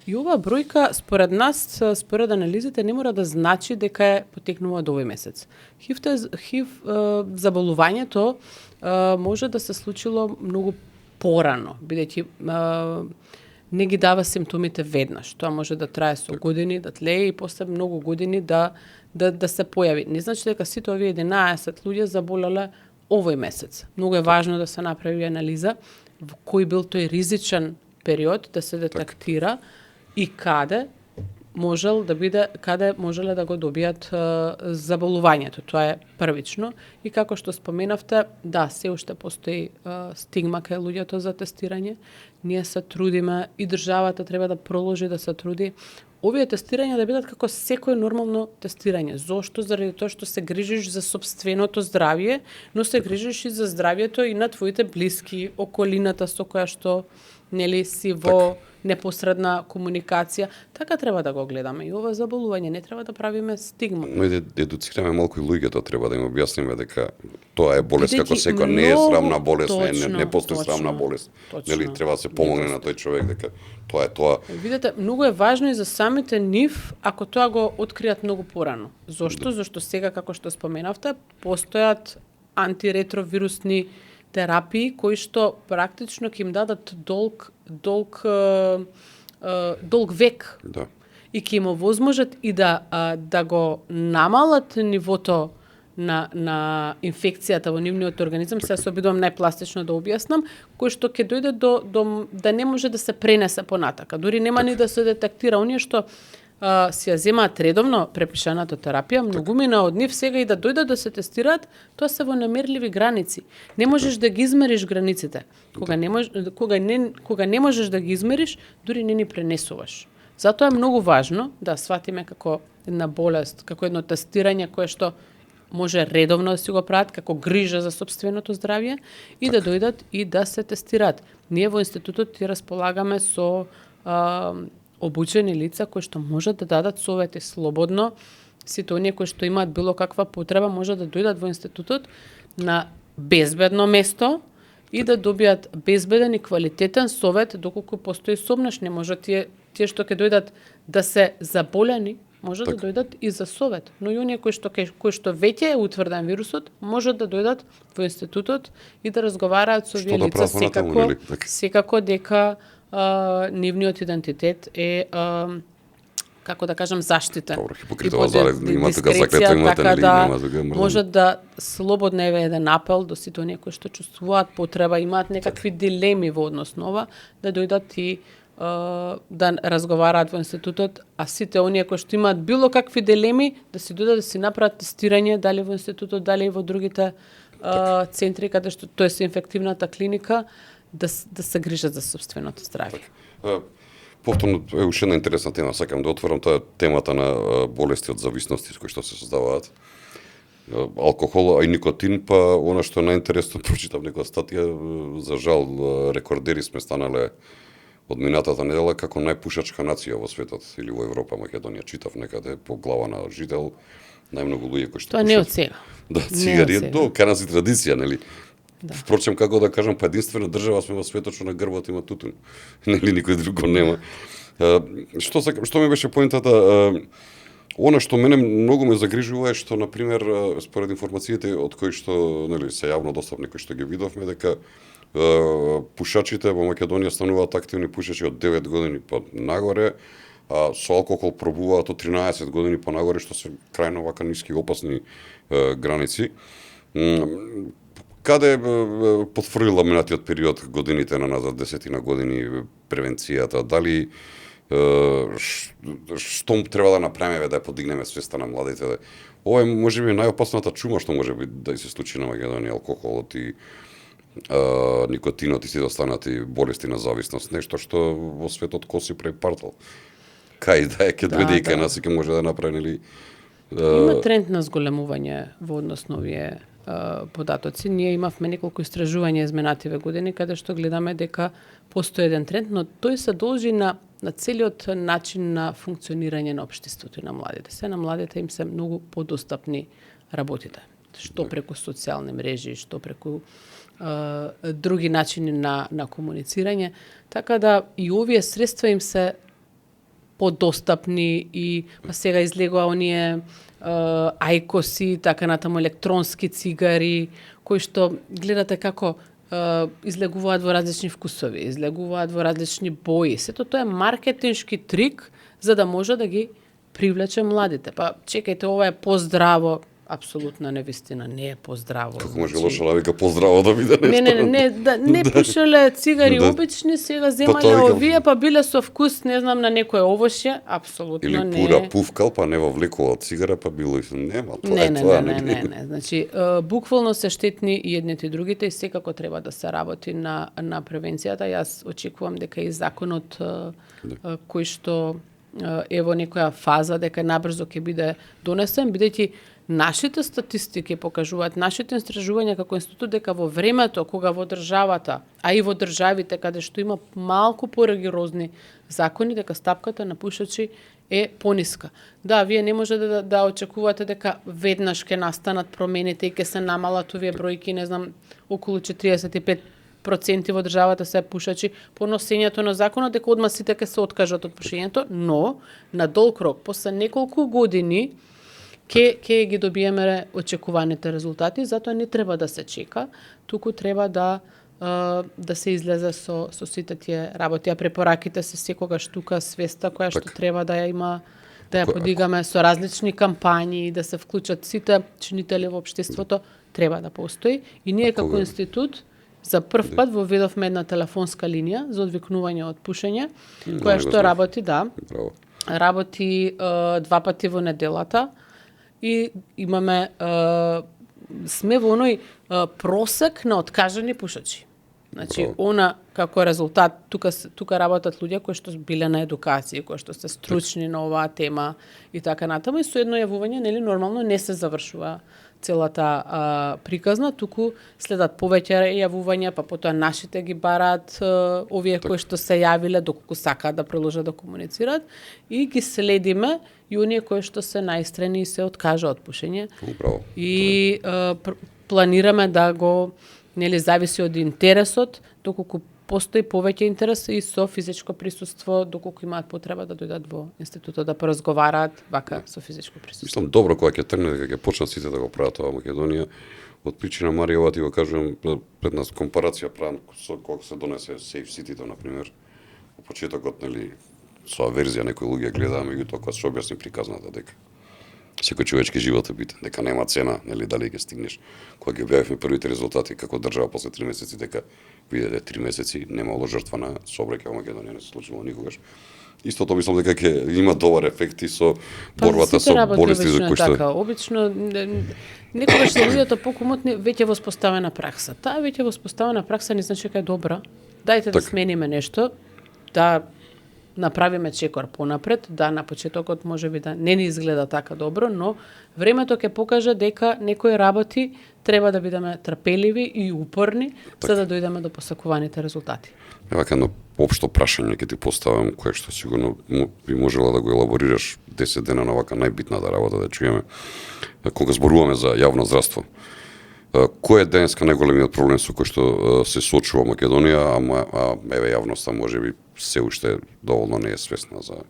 [SPEAKER 2] И оваа бројка според нас, според анализите, не мора да значи дека е потекнува од овој месец. ХИВ заболувањето може да се случило многу порано, бидејќи не ги дава симптомите веднаш. Тоа може да трае со години, да тлее и после многу години да се појави. Не значи дека сите овие 11 луѓе заболеле овој месец. Многу е важно да се направи анализа во кој бил тој ризичен период, да се детектира и каде можеле да го добијат заболувањето. Тоа е првично. И како што споменавте, да, се уште постои стигма кај луѓето за тестирање. Ние се трудиме и државата треба да продолжи да се труди овие тестирања да бидат како секој нормално тестирање. Зошто? Заради тоа што се грижиш за сопственото здравје, но се грижиш и за здравјето и на твоите блиски, околината со која што си во непосредна комуникација. Така треба да го гледаме. И ова заболување не треба да правиме стигма.
[SPEAKER 1] Но и да едуцираме малку и луѓето, треба да им објасниме дека тоа е болест како секоја, не е срамна болест, не постои срамна болест. Нели треба да се помогне на тој човек дека тоа е тоа.
[SPEAKER 2] Видете, многу е важно и за самите нив ако тоа го откријат многу порано. Зошто? Зашто сега, како што споменавте, постојат антиретровирусни терапии кои што практично ќе им дадат долг век.
[SPEAKER 1] Да.
[SPEAKER 2] И ќе им овозможат и да го намалат нивото на инфекцијата во нивниот организам. Сега се обидувам најпластично да објаснам, кој што ќе дојде до да не може да се пренесе понатака. Дури нема ни да се детектира оние што си ја земаат редовно препишаната терапија, многумина од нив сега и да дојдат да се тестираат, тоа се во намерливи граници. Не можеш да ги измериш границите. Кога не можеш да ги измериш, дури не ни пренесуваш. Затоа е многу важно да сватиме како една болест, како едно тестирање кое што може редовно да си го прават, како грижа за сопственото здравје и да дојдат и да се тестираат. Ние во институтот ти располагаме со обучени лица кои што можат да дадат совети слободно. Сите оние кои што имаат било каква потреба може да дојдат во институтот на безбедно место и да добијат безбеден и квалитетен совет доколку постои сомнеш. Не може тие што ќе дојдат да се заболени, може да дојдат и за совет. Но и оние кои што веќе е утврден вирусот, можат да дојдат во институтот и да разговараат со овие лица секако дека нивниот идентитет е како да кажам заштитен.
[SPEAKER 1] Добро, Хипокритова заредба, има тука заклетва, имате нели, нема тука.
[SPEAKER 2] Можат да слободно еве еден апел до сите оние кои што чувствуваат потреба, имаат некакви дилеми во однос на ова, да дојдат и да разговараат во институтот, а сите оние кои што имаат било какви дилеми да си дојдат да си направат тестирање дали во институтот, дали и во другите центри каде што тоест инфективната клиника да се грижат за сопственото здравје.
[SPEAKER 1] Повторно е уште една интересна тема, сакам да отворам таа темата на болести од зависности кои што се создаваат. Алкохол, а и никотин, па она што е најинтересно, прочитав некоја статија, за жал рекордери сме станале од минатата недела како најпушачка нација во светот или во Европа, Македонија, читав некаде по глава на жител, најмногу луѓе кои што
[SPEAKER 2] тоа не од сега.
[SPEAKER 1] Да, цигари е до кај нас и традиција, нели?
[SPEAKER 2] Да.
[SPEAKER 1] Впрочем, како да кажам, па единствена држава сме во светот што на грбот има тутун. Нели никој друг нема. Што ми беше поентата? Она што мене многу ме загрижува е што, на пример, според информациите од кои што, нели, се јавно достапни, кои што ги видовме, дека пушачите во Македонија стануваат активни пушачи од 9 години па нагоре, а со алкохол пробуваат од 13 години па нагоре, што се крајно вака ниски опасни граници. Каде потврдила минатиот период, годините на назад, 10 години, превенцијата? Дали што треба да направиме да ја подигнеме свеста на младите? Ова е можеби најопасната чума што може би да се случи на Македонија, алкохолот и никотинот и сите останати болести на зависност, нешто што во светот коси препартал. Кај да е ќе дојде и кај нас и ќе може да направи, нели?
[SPEAKER 2] Има тренд на зголемување во однос на овие податоци. Ние имавме неколку истражувања изминативе години каде што гледаме дека постои еден тренд, но тој се должи на целиот начин на функционирање на општеството и на младите. Се на младите им се многу подостапни работите, што преку социјални мрежи, што преку други начини на комуницирање, така да и овие средства им се подостапни и сега излегува оние ајкоси, така натаму електронски цигари, кои што гледате како излегуваат во различни вкусови, излегуваат во различни бои. Сето тоа е маркетиншки трик за да може да ги привлече младите. Па чекајте, ова е поздраво. Апсолутна невистина, не е поздраво.
[SPEAKER 1] Како може лоша навика поздраво да биде нешто?
[SPEAKER 2] Не пушеле цигари обични, сега земале
[SPEAKER 1] тоа
[SPEAKER 2] овие, па биле со вкус, не знам, на некое овошје, апсолутно
[SPEAKER 1] или
[SPEAKER 2] не.
[SPEAKER 1] Или пура пувкал, па не вовлекува цигара, па било и нема, тоа е тоа.
[SPEAKER 2] Не. Значи, буквално се штетни и едните и другите и секако треба да се работи на превенцијата. Јас очекувам дека и законот кој што е во некоја фаза, дека набрзо ќе биде донесен, бидејќи нашите статистики покажуваат, нашите истражувања како институт дека во времето кога во државата, а и во државите каде што има малку поригорозни закони, дека стапката на пушачи е пониска. Да, вие не може да очекувате дека веднаш ќе настанат промените и ќе се намалат овие бројки, не знам, околу 45% во државата се пушачи по носењето на законот, дека одма сите ќе се откажат од пушењето, но на долг рок, после неколку години, ќе ги добиеме очекуваните резултати, затоа не треба да се чека, туку треба да се излезе со сите тие работи. А препораките се секогаш тука свеста која што треба да ја има, да ја подигаме со различни кампањи, да се вклучат сите чинители во општеството, треба да постои. И ние како институт за прв пат воведовме една телефонска линија за одвикнување од пушење, која што работи, работи 2 пати во неделата, и имаме сме во оној просек на откажани пушачи. Значи, она како резултат, тука работат луѓе кои што биле на едукација, кои што се стручни на оваа тема и така натаму, и со едно јавување, нели, нормално не се завршува целата приказна, туку следат повеќе јавувања, па потоа нашите ги бараат овие кои што се јавиле доколку сакаат да продолжат да комуницираат и ги следиме и оние кои што се најистрени и се откажа од пушење. И планираме да го, нели, зависи од интересот, доколку постои повеќе интерес и со физичко присуство, доколку имаат потреба да дојдат во институтот да поразговараат вака со физичко присуство.
[SPEAKER 1] Мислам добро кога ќе тргне, дека ќе почнат сите да го прават ова Македонија. Од причина Марија, ти го кажувам, пред нас компарација правам со кога се донесе Safe City-то, например, во почетокот, нели, со аверзија некои луѓе глеdaa, меѓутоа кога се објасни приказната дека секој човечки живот е битен, дека нема цена, нели, дали ќе стигнеш. Кога ги објавивме првите резултати како држава после 3 месеци, дека виделе 3 месеци немало жртва на сообраќај во Македонија, не се случило никогаш. Истото мислам дека ќе има добар ефект и со борбата со болести за кои што
[SPEAKER 2] така. Обично некогаш се луѓето покумотни веќе воспоставена пракса. Таа веќе воспоставена пракса не значи дека е добра. Дајте да смениме нешто, да направиме чекор понапред, да на почетокот можеби да не ни изгледа така добро, но времето ќе покаже дека некои работи треба да бидеме трпеливи и упорни за да дојдеме до посакуваните резултати.
[SPEAKER 1] Вака едно општо прашање ќе ти поставам, кое што сигурно би можела да го елаборираш 10 дена на вака најбитната работа да чуеме. Кога зборуваме за јавно здравство, кој е денеска најголемиот проблем со кој што се соочува Македонија, а еве јавноста можеби се уште доволно не е свесна за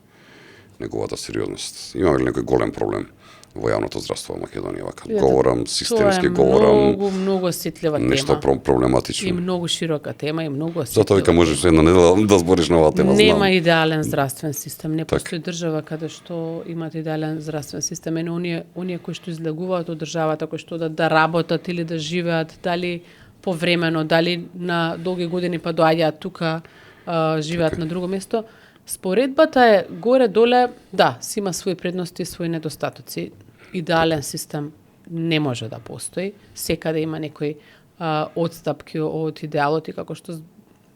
[SPEAKER 1] неговата сериозност. Имаме ли некој голем проблем во јавното здравство во Македонија? Вака говорам системски, говорам
[SPEAKER 2] многу осетлива тема.
[SPEAKER 1] Нешто проблематично.
[SPEAKER 2] И многу широка тема и многу осетлива.
[SPEAKER 1] Затоа вика можеш една недела да збориш на оваа тема.
[SPEAKER 2] Нема идеален здравствен систем, не постои држава каде што имат идеален здравствен систем. Ено оние кои што излегуваат од државата, кои што да работат или да живеат, дали повремено, дали на долги години па доаѓаат тука, живеат на друго место. Споредбата е горе-доле, да, си има своји предности и своји недостатоци. Идеален систем не може да постои. Секаде има некои одстапки од идеалот и како што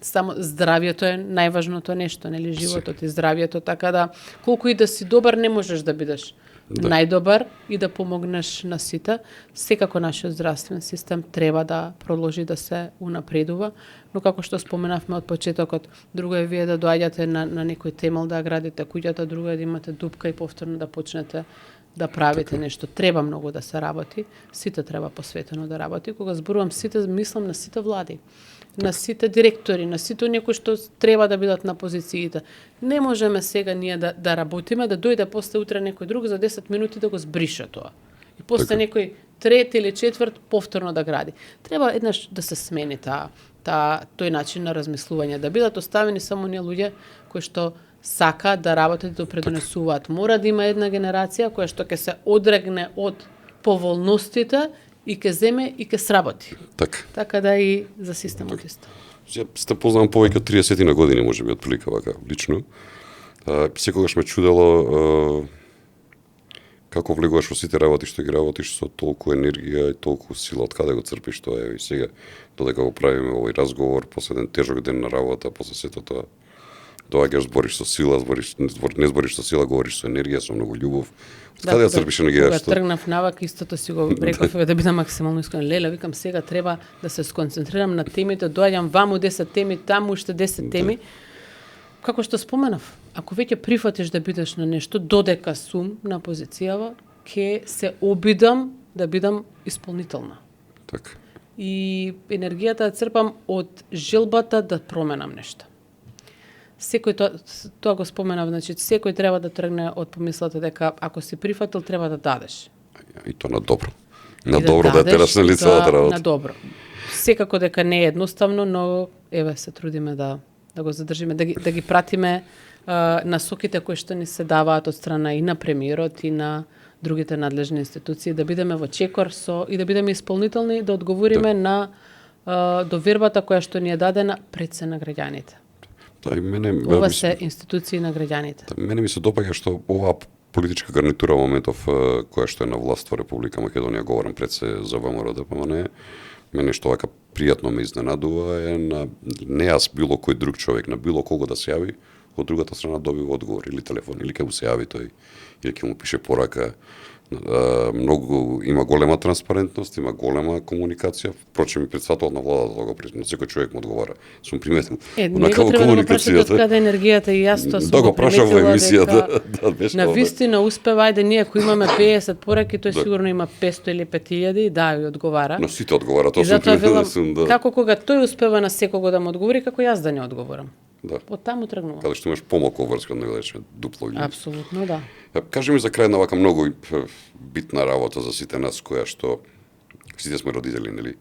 [SPEAKER 2] само здравјето е најважното нешто, нели, животот и здравјето, така да колку и да си добар не можеш да бидеш најдобар и да помогнеш на сите. Секако нашиот здравствен систем треба да продолжи да се унапредува, но како што споменавме од почетокот, друго е вие да доаѓате на некој темел да градите куќата, друго е да имате дупка и повторно да почнете да правите нешто. Треба многу да се работи, сите треба посветено да работи. Кога зборувам сите, мислам на сите влади, на сите директори, на сите некои што треба да бидат на позициите. Не можеме сега ние да работиме, да дојде после утре некој друг за 10 минути да го збрише тоа. И после некој трет или четврт повторно да гради. Треба еднаш да се смени таа тој начин на размислување, да бидат оставени само оние луѓе кои што сакаат да работат и да предонесуваат. Мора да има една генерација која што ќе се одрегне од поволностите и ќе земе и ќе сработи. Така да и за системот исто.
[SPEAKER 1] Ја сте познавам повеќе од 30 на години, можеби отприлика вака лично. Секогаш ме чудело како влегуваш во сите работи што ги работиш со толку енергија и толку сила, од каде го црпиш тоа и сега додека го правиме овој разговор после еден тежок ден на работа, после сето тоа доаѓаш, збориш со сила, не збориш со сила, говориш со енергија, со многу љубов. Од каде ја црпиш енергија?
[SPEAKER 2] Кога тргнав навак, истото си го реков, да бидам максимално искрен. Леле, викам сега треба да се сконцентрирам на темите, доаѓам ваму 10 теми, таму уште 10 теми. Како што споменав, ако веќе прифатиш да бидеш на нешто, додека сум на позицијава, ќе се обидам да бидам исполнителна.
[SPEAKER 1] Така.
[SPEAKER 2] И енергијата ја црпам од желбата да променам нешто. Секој тоа го споменав, значи секој треба да тргне од помислата дека ако си прифатил треба да дадеш.
[SPEAKER 1] И тоа на добро. На добро да тераш на лицевата работа.
[SPEAKER 2] На добро. Секако дека не е едноставно, но еве се трудиме да го задржиме, да ги пратиме насоките кои што ни се даваат од страна и на премиерот и на другите надлежни институции, да бидеме во чекор и да бидеме исполнителни, да одговориме на довербата која што ни е дадена пред се на граѓаните. Ова се институции на граѓаните.
[SPEAKER 1] Мене ми се допаѓа што оваа политичка гарнитура во моментов која што е на власт во Република Македонија, говорам пред се за ВМРО ДПМН, мене што вака пријатно ме изненадува е на не јас било кој друг човек, на било кого да се јави, од другата страна добива одговор или телефон, или ќе му се јави тој, или ќе му пише порака. Многу има голема транспарентност, има голема комуникација. Впрочем и председателот на владата го признава, секој човек му одговара. Сум приметил.
[SPEAKER 2] Некој треба да прашате од каде енергијата и јас тоа сум
[SPEAKER 1] го прашав во емисијата.
[SPEAKER 2] На вистина успева, ајде ние ако имаме 50 пораки, тој сигурно има 500 или 5000 и да, и одговара.
[SPEAKER 1] На сите одговара, тоа
[SPEAKER 2] сум како кога тој успева на секого да му одговори, како јас да не одговорам. Од таму тргнува.
[SPEAKER 1] Каде што имаш помалку врска, не гледаш дупло.
[SPEAKER 2] Апсолутно, да.
[SPEAKER 1] Кажи ми за крај на вака многу битна работа за сите нас, која што сите сме родители, нели?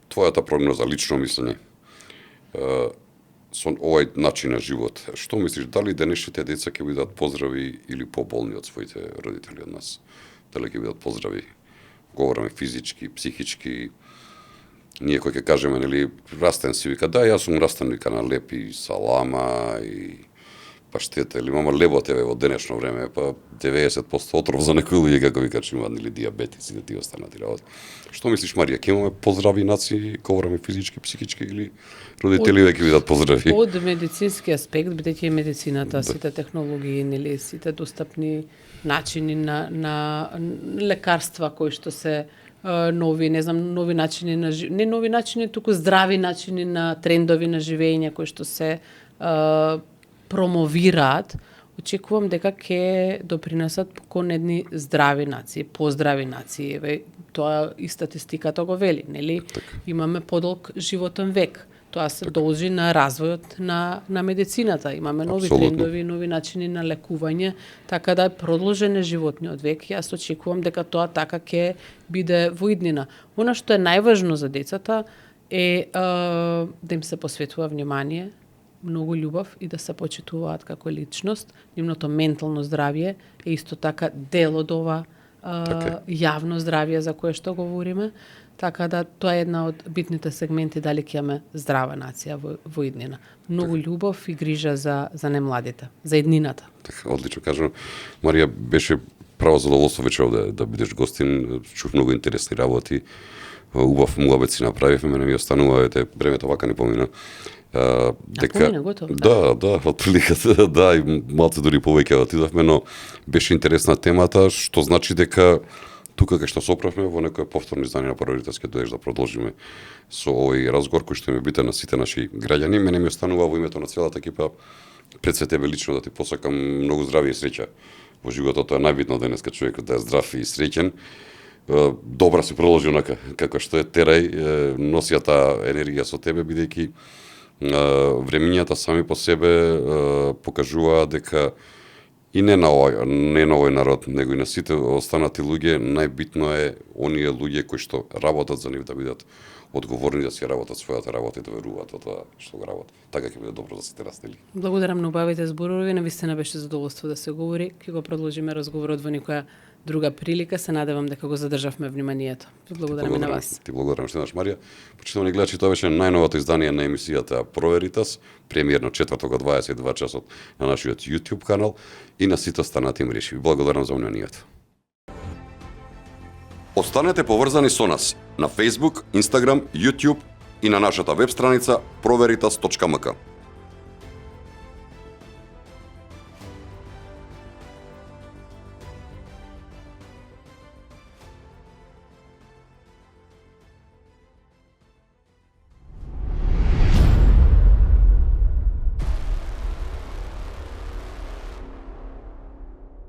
[SPEAKER 1] Твојата прогноза, лично мислење, со овој начин на живот, што мислиш, дали денешните деца ќе бидат поздрави или поболни од своите родители од нас? Дали ќе бидат поздрави? Говораме физички, психички. Ние кој ќе кажеме, нели, растен си, вика, да, јас сум растен, вика, на леп и салама и паштета, или мама лебот еве во денешно време, па 90% отров за некои луѓе, како вика, че имаат нели диабетис и да ти останат и работа. Што мислиш, Марија, ќе имаме поздрави нации, говораме физички, психички или родители веќе бидат поздрави?
[SPEAKER 2] Од медицински аспект, бидејќи медицината, сите технологии, нели, сите достапни начини на лекарства кои што се нови, не знам, нови начини на не нови начини, туку здрави начини на трендови на живење кои што се промовираат, очекувам дека ќе допринесат кон едни здрави нации, поздрави нации. Еве, тоа и статистиката го вели, нели? Имаме подолг животен век. Тоа се должи на развојот на медицината. Имаме нови трендови, нови начини на лекување, така да продолжен е животниот век. Јас очекувам дека тоа така ќе биде во иднина. Она што е најважно за децата е да им се посветува внимание, многу љубов и да се почитуваат како личност. Нивното ментално здравје е исто така дел од ова јавно здравје за кое што говориме. Така да тоа е една од битните сегменти дали ќе имаме здрава нација во иднина. Многу љубов и грижа за немладите, за иднината.
[SPEAKER 1] Така, одлично кажано. Марија, беше право задоволство вечер да бидеш гостин, чув многу интересни работи. Убав муабет си направивме, мене ми останува, времето вака не помина.
[SPEAKER 2] Помина готово.
[SPEAKER 1] Да, отприликата, да, и малце дури повеќе отидовме, но беше интересна темата, што значи дека тука кај што се оправме во некој повторно издание на Проворитас ќе доеш да продолжиме со овој разговор кој што ми бита на сите наши граѓани. Мене ми останува во името на целата екипа пред се тебе лично да ти посакам многу здравје и среќа во животот. Тоа е најбитно денеска, човекот да е здрав и среќен. Добра си продолжи онака како што е терај, носија таа енергија со тебе, бидејќи времињата сами по себе покажуваат дека и не на овој народ, него и на сите останати луѓе, најбитно е оние луѓе кои што работат за нив да бидат одговорни да си работат својата работа и да веруваат во тоа што го работат. Така ќе биде добро за сите нас, нели?
[SPEAKER 2] Благодарам на убавите зборови, навистина беше задоволство да се говори. Ќе го продолжиме разговорот во некоја друга прилика. Се надевам дека го задржавме вниманието. Благодарам и на вас.
[SPEAKER 1] Ти благодарам што еднаш, Марија. Почитувани гледачи, тоа беше најновото издание на емисијата Проверитас, премиерно четврток од 22 часот на нашиот YouTube канал и на сите останати мрежи. Благодарам за вниманието. Останете поврзани со нас на Facebook, Instagram, YouTube и на нашата веб страница proVeritas.mk.